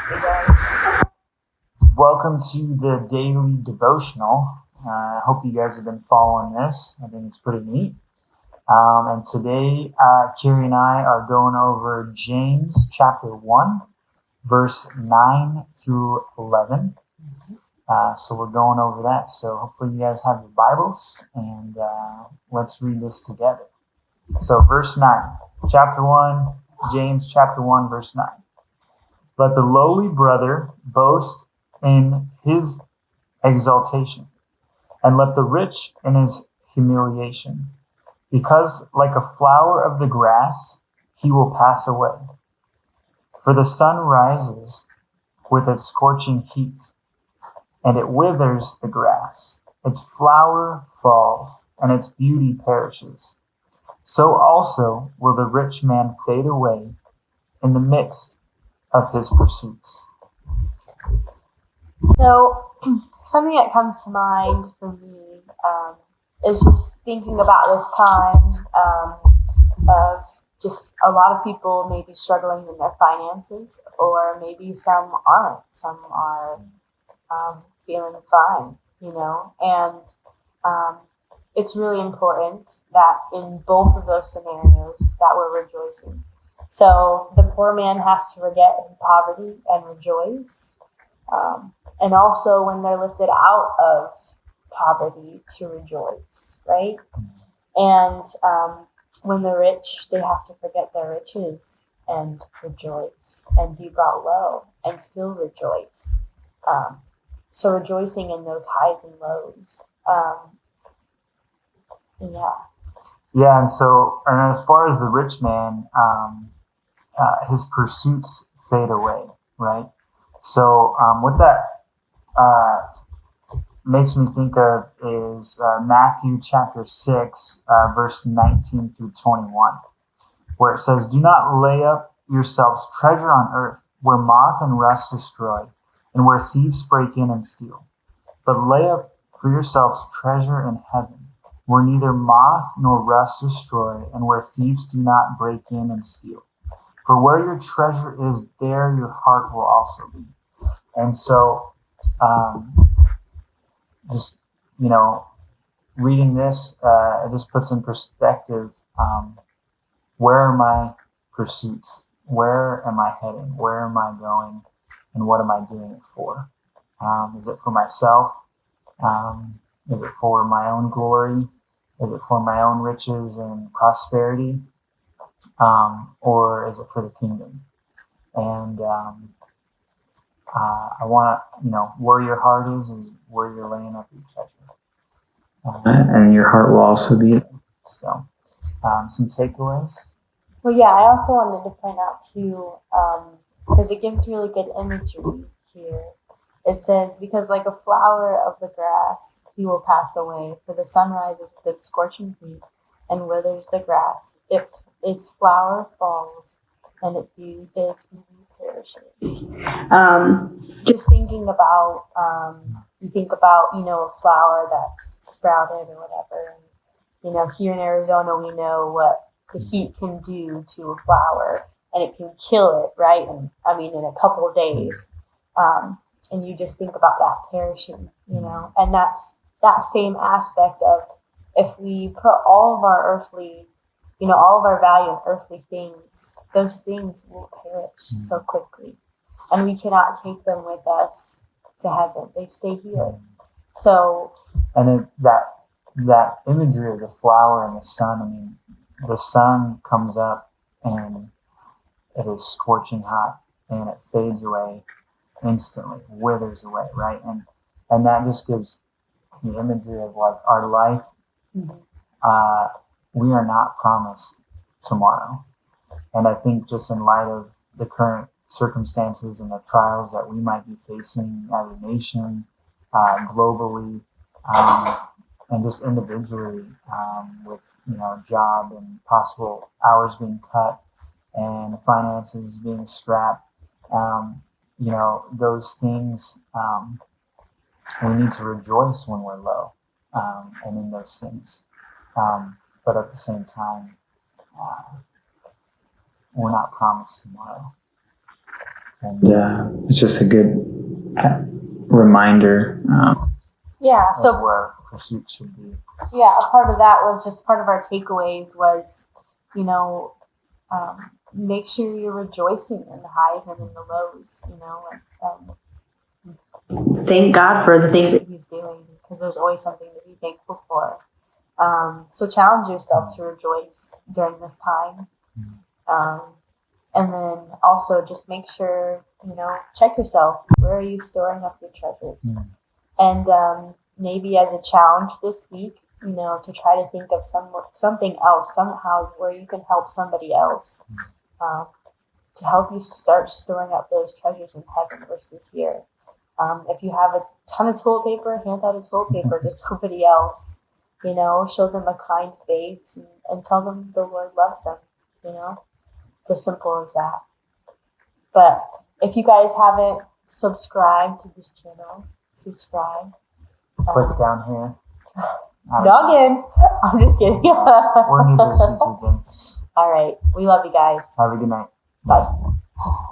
Hey guys, welcome to the daily devotional. I hope you guys have been following this. I think it's pretty neat. And today, Carrie and I are going over James chapter 1, verse 9 through 11. So we're going over that. So hopefully you guys have your Bibles, and let's read this together. So verse 9, chapter 1, James chapter 1, verse 9. Let the lowly brother boast in his exaltation, and let the rich in his humiliation, because like a flower of the grass, he will pass away. For the sun rises with its scorching heat, and it withers the grass. Its flower falls, and its beauty perishes. So also will the rich man fade away in the midst of his pursuits. So, something that comes to mind for me is just thinking about this time of just a lot of people maybe struggling in their finances, or maybe some aren't. Some are feeling fine, and it's really important that in both of those scenarios that we're rejoicing. So the poor man has to forget his poverty and rejoice. And also when they're lifted out of poverty, to rejoice, right? And when the rich, they have to forget their riches and rejoice, and be brought low and still rejoice. So rejoicing in those highs and lows. Yeah, and as far as the rich man, his pursuits fade away, right? So what that makes me think of is Matthew chapter 6, verse 19 through 21, where it says, "Do not lay up yourselves treasure on earth, where moth and rust destroy, and where thieves break in and steal. But lay up for yourselves treasure in heaven, where neither moth nor rust destroy, and where thieves do not break in and steal. For where your treasure is, there your heart will also be." And so, just, reading this, it just puts in perspective, where are my pursuits? Where am I heading? Where am I going? And what am I doing it for? Is it for myself? Is it for my own glory? Is it for my own riches and prosperity? Or is it for the kingdom? And I want to, where your heart is where you're laying up your treasure. And your heart will also be there. So, some takeaways? Well, yeah, I also wanted to point out too, because it gives really good imagery here. It says, because like a flower of the grass, he will pass away, for the sun rises with its scorching heat and withers the grass. If its flower falls, and its beauty perishes. Just thinking about, you think about, a flower that's sprouted or whatever. And, here in Arizona, we know what the heat can do to a flower, and it can kill it, right? And I mean, in a couple of days. And you just think about that perishing, and that's that same aspect of, if we put all of our earthly, all of our value in earthly things, those things will perish so quickly. And we cannot take them with us to heaven. They stay here. So, and that imagery of the flower and the sun, I mean, the sun comes up and it is scorching hot, and it fades away instantly, withers away, right? And that just gives the imagery of like our life. We are not promised tomorrow. And I think just in light of the current circumstances and the trials that we might be facing as a nation, globally, and just individually, with job and possible hours being cut and finances being strapped, those things, we need to rejoice when we're low, and in those things. But at the same time, we're not promised tomorrow. And it's just a good reminder Yeah. So of where pursuit should be. yeah, a part of that was just part of our takeaways was, you know, make sure you're rejoicing in the highs and in the lows, you know, and thank God for the things that He's doing, because there's always something to be thankful for. So challenge yourself to rejoice during this time. And then also just make sure, you know, check yourself. Where are you storing up your treasures? And maybe as a challenge this week, you know, to try to think of something else, somehow where you can help somebody else, to help you start storing up those treasures in heaven versus here. If you have a ton of toilet paper, hand out a toilet paper to somebody else. You know, show them a kind face and tell them the Lord loves them. You know, it's as simple as that. But if you guys haven't subscribed to this channel, subscribe. Click down here. Log in. I'm just kidding. We're new to this YouTube thing. All right. We love you guys. Have a good night. Bye.